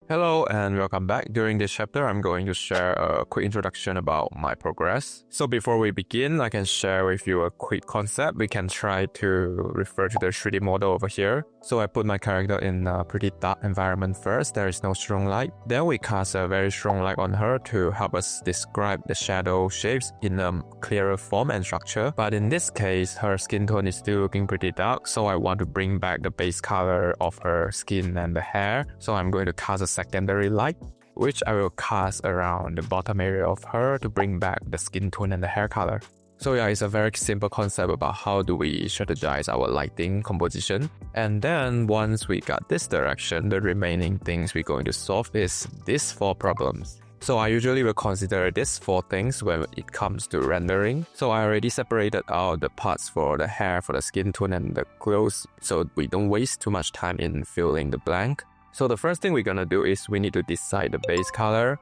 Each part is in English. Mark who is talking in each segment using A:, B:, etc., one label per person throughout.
A: Hello and welcome back. During this chapter, I'm going to share a quick introduction about my progress. So before we begin, I can share with you a quick concept. We can try to refer to the 3D model over here. So I put my character in a pretty dark environment first. There is no strong light. Then we cast a very strong light on her to help us describe the shadow shapes in a clearer form and structure. But in this case, her skin tone is still looking pretty dark. So I want to bring back the base color of her skin and the hair. So I'm going to cast a secondary light, which I will cast around the bottom area of her to bring back the skin tone and the hair color. So yeah, it's a very simple concept about how do we strategize our lighting composition. And then once we got this direction, the remaining things we're going to solve is these 4 problems. So I usually will consider these 4 things when it comes to rendering. So I already separated out the parts for the hair, for the skin tone and the clothes, so we don't waste too much time in filling the blank. So the first thing we're gonna do is we need to decide the base color.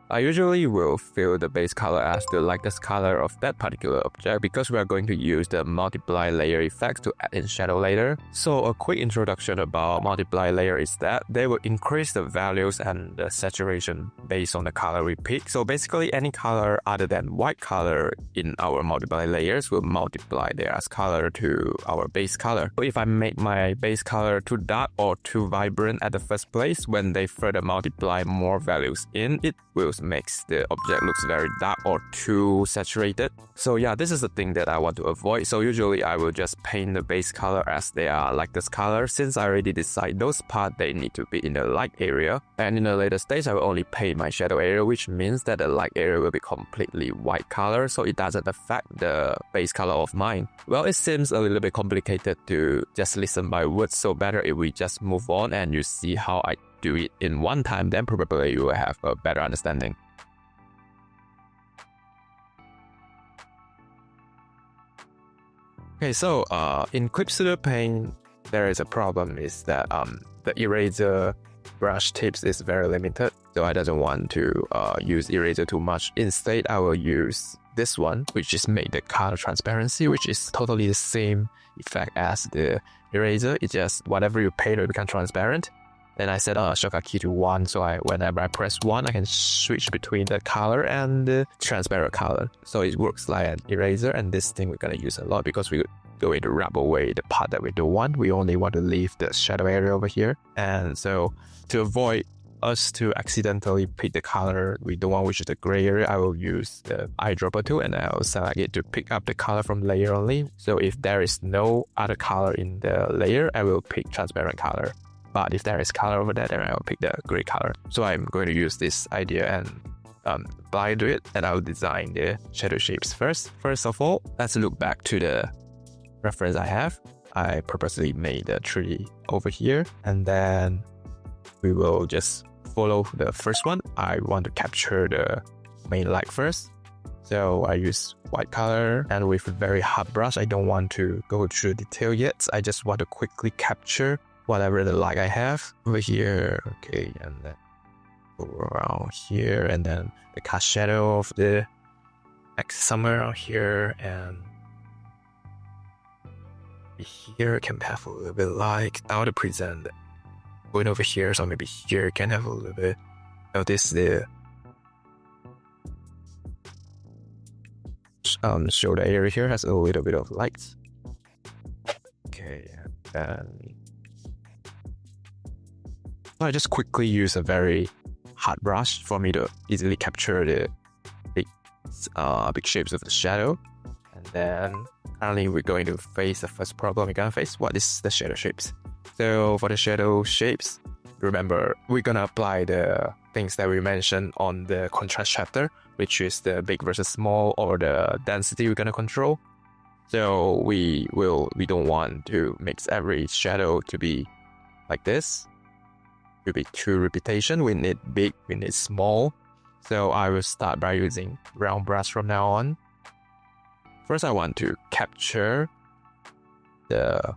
A: I usually will fill the base color as the lightest color of that particular object because we are going to use the multiply layer effect to add in shadow later. So a quick introduction about multiply layer is that they will increase the values and the saturation based on the color we pick. So basically any color other than white color in our multiply layers will multiply their color to our base color. So if I make my base color too dark or too vibrant at the first place, when they further multiply more values in, it will makes the object looks very dark or too saturated. So yeah, this is the thing that I want to avoid. So usually I will just paint the base color as they are like this color. Since I already decide those parts they need to be in the light area, and in a later stage I will only paint my shadow area, which means that the light area will be completely white color, so it doesn't affect the base color of mine. Well, it seems a little bit complicated to just listen by words, so better if we just move on and you see how I do it in one time, then probably you will have a better understanding. Okay, so in Clip Studio Paint, there is a problem is that the eraser brush tips is very limited, so I don't want to use eraser too much. Instead, I will use this one, which is make the color transparency, which is totally the same effect as the eraser. It's just whatever you paint will become transparent. Then I set a shortcut key to 1, so whenever I press 1, I can switch between the color and the transparent color. So it works like an eraser, and this thing we're gonna use a lot because we're going to rub away the part that we don't want. We only want to leave the shadow area over here. And so to avoid us to accidentally pick the color we don't want, which is the gray area, I will use the eyedropper tool and I'll select it to pick up the color from layer only. So if there is no other color in the layer, I will pick transparent color. But if there is color over there, then I'll pick the gray color. So I'm going to use this idea and apply to it, and I'll design the shadow shapes first. First of all, let's look back to the reference I have. I purposely made a tree over here, and then we will just follow the first one. I want to capture the main light first. So I use white color, and with a very hot brush, I don't want to go through detail yet. I just want to quickly capture whatever the light I have over here. Okay, and then go around here, and then the cast shadow of the somewhere around here, and here can have a little bit like how to present going over here, so maybe here can have a little bit. Notice the shoulder area here has a little bit of light. Okay, and so I just quickly use a very hot brush for me to easily capture the big shapes of the shadow. And then currently we're going to face the first problem we're gonna face. What is the shadow shapes? So for the shadow shapes, remember we're gonna apply the things that we mentioned on the contrast chapter, which is the big versus small or the density we're gonna control. So we don't want to mix every shadow to be like this. Will be too repetition. We need big, we need small. So I will start by using round brush from now on. First, I want to capture the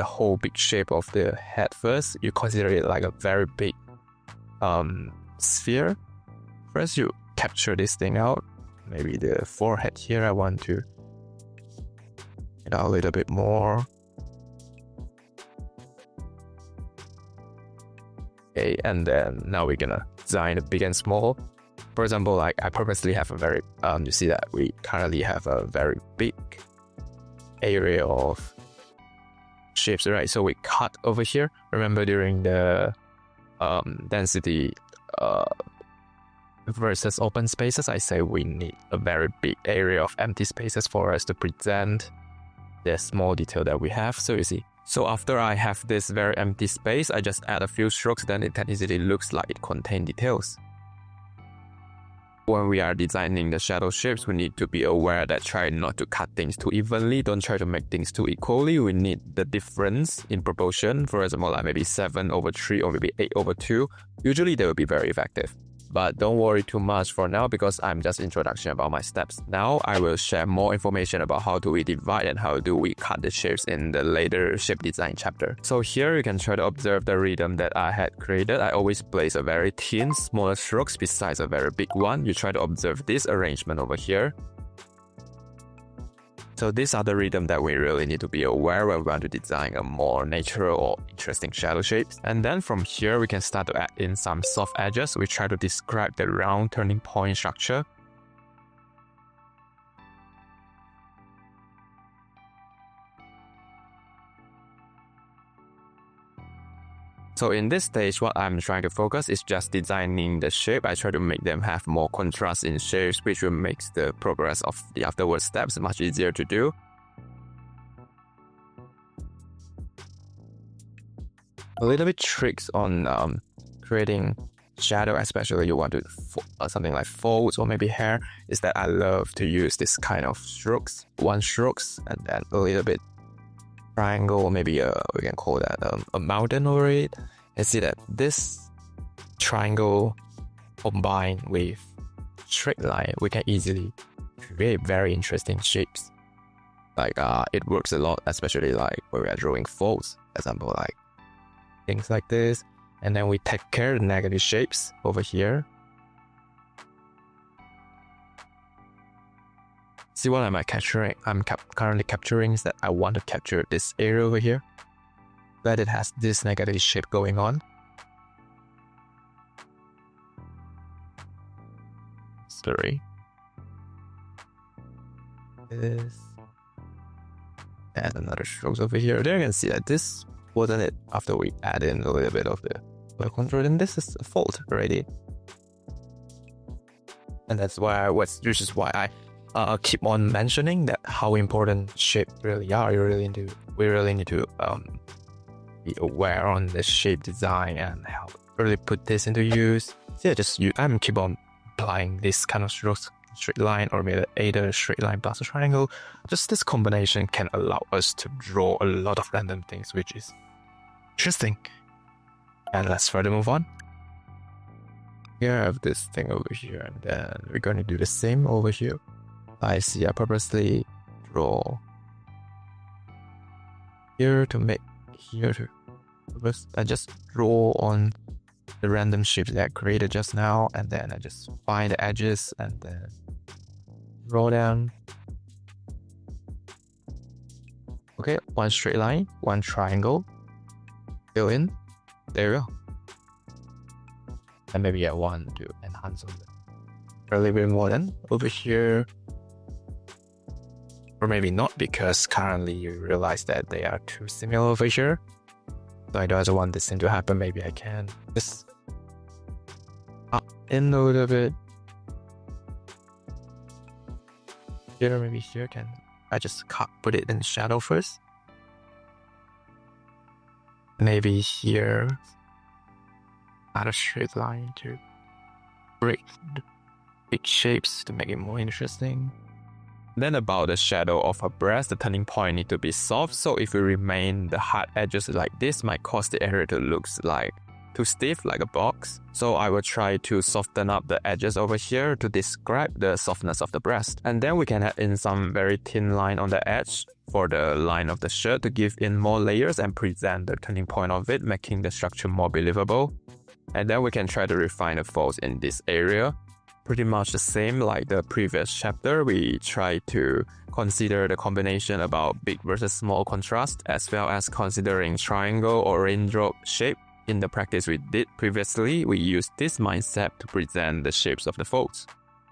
A: whole big shape of the head first. You consider it like a very big sphere. First, you capture this thing out. Maybe the forehead here, I want to get out a little bit more. Okay, and then now we're gonna design the big and small. For example, like I purposely have a very, you see that we currently have a very big area of shapes, right? So we cut over here. Remember during the density versus open spaces, I say we need a very big area of empty spaces for us to present the small detail that we have. So you see, so after I have this very empty space, I just add a few strokes, then it easily looks like it contains details. When we are designing the shadow shapes, we need to be aware that try not to cut things too evenly, don't try to make things too equally. We need the difference in proportion, for example, like maybe 7/3 or maybe 8/2. Usually they will be very effective. But don't worry too much for now because I'm just introduction about my steps. Now I will share more information about how do we divide and how do we cut the shapes in the later shape design chapter. So here you can try to observe the rhythm that I had created. I always place a very thin, smaller strokes besides a very big one. You try to observe this arrangement over here. So these are the rhythm that we really need to be aware when we want to design a more natural or interesting shadow shapes. And then from here, we can start to add in some soft edges. We try to describe the round turning point structure. So in this stage, what I'm trying to focus is just designing the shape. I try to make them have more contrast in shapes, which will make the progress of the afterward steps much easier to do. A little bit tricks on creating shadow, especially you want to something like folds or maybe hair, is that I love to use this kind of strokes, one strokes, and then a little bit triangle, or maybe we can call that a mountain over it. And see that this triangle combined with straight line, we can easily create very interesting shapes. Like it works a lot, especially like when we are drawing folds, for example, like things like this. And then we take care of the negative shapes over here. See what am I capturing? I'm currently capturing is that I want to capture this area over here, that it has this negative shape going on. Sorry. This. Add another strokes over here. There you can see that this wasn't it after we add in a little bit of the blur control, and this is a fold already. And that's why this is why I keep on mentioning that how important shapes really are. We really need to be aware on the shape design and how to really put this into use. So yeah, I'm keep on applying this kind of strokes, straight line or maybe either straight line plus a triangle. Just this combination can allow us to draw a lot of random things, which is interesting. And let's further move on. Here I have this thing over here, and then we're going to do the same over here. I purposely draw here to make here to I just draw on the random shapes that I created just now, and then I just find the edges and then draw them. Okay, one straight line, one triangle, fill in, there you go. And maybe I want to enhance on a little bit more than over here. Or maybe not, because currently you realize that they are too similar over here. So I don't want this thing to happen. Maybe I can just up in a little bit. Here, maybe here can I just put it in shadow first. Maybe here add a straight line to break the big shapes to make it more interesting. Then about the shadow of her breast, the turning point need to be soft. So if we remain the hard edges like this, might cause the area to look like too stiff, like a box. So I will try to soften up the edges over here to describe the softness of the breast. And then we can add in some very thin line on the edge for the line of the shirt to give in more layers and present the turning point of it, making the structure more believable. And then we can try to refine the folds in this area. Pretty much the same like the previous chapter, we try to consider the combination about big versus small contrast, as well as considering triangle or raindrop shape in the practice we did previously, we used this mindset to present the shapes of the folds.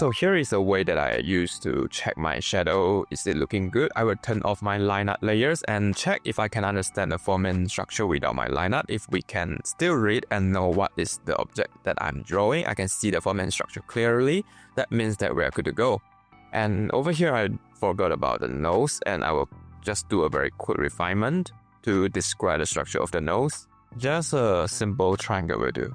A: So here is a way that I use to check my shadow. Is it looking good? I will turn off my line art layers and check if I can understand the form and structure without my line art. If we can still read and know what is the object that I'm drawing, I can see the form and structure clearly. That means that we are good to go. And over here, I forgot about the nose, and I will just do a very quick refinement to describe the structure of the nose. Just a simple triangle will do.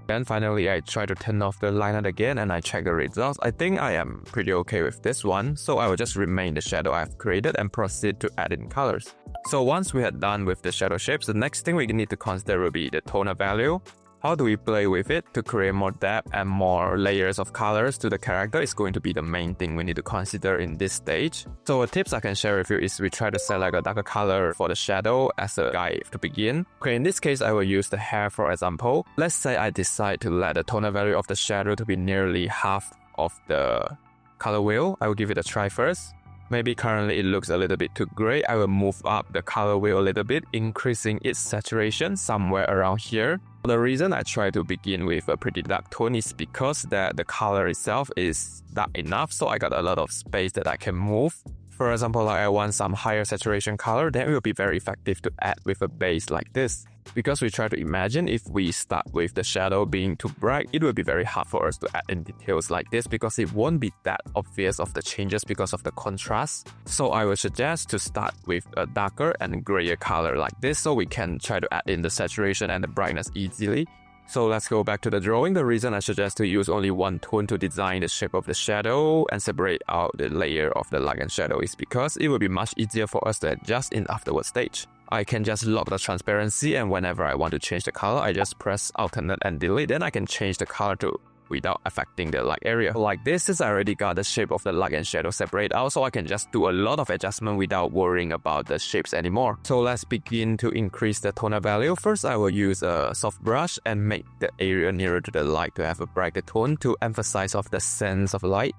A: Then finally, I try to turn off the line art again and I check the results. I think I am pretty okay with this one, so I will just remain the shadow I've created and proceed to add in colors. So once we are done with the shadow shapes, the next thing we need to consider will be the toner value. How do we play with it to create more depth and more layers of colors to the character is going to be the main thing we need to consider in this stage. So a tips I can share with you is we try to select a darker color for the shadow as a guide to begin. Okay, in this case, I will use the hair for example. Let's say I decide to let the toner value of the shadow to be nearly half of the color wheel. I will give it a try first. Maybe currently it looks a little bit too gray. I will move up the color wheel a little bit, increasing its saturation somewhere around here. The reason I try to begin with a pretty dark tone is because that the color itself is dark enough, so I got a lot of space that I can move. For example, like I want some higher saturation color, then it will be very effective to add with a base like this. Because we try to imagine if we start with the shadow being too bright, it will be very hard for us to add in details like this because it won't be that obvious of the changes because of the contrast. So I would suggest to start with a darker and grayer color like this so we can try to add in the saturation and the brightness easily. So let's go back to the drawing. The reason I suggest to use only one tone to design the shape of the shadow and separate out the layer of the light and shadow is because it will be much easier for us to adjust in afterward stage. I can just lock the transparency, and whenever I want to change the color, I just press alternate and delete, then I can change the color to without affecting the light area. Like this, since I already got the shape of the light and shadow separate out, so I can just do a lot of adjustment without worrying about the shapes anymore. So let's begin to increase the toner value. First, I will use a soft brush and make the area nearer to the light to have a brighter tone to emphasize of the sense of light.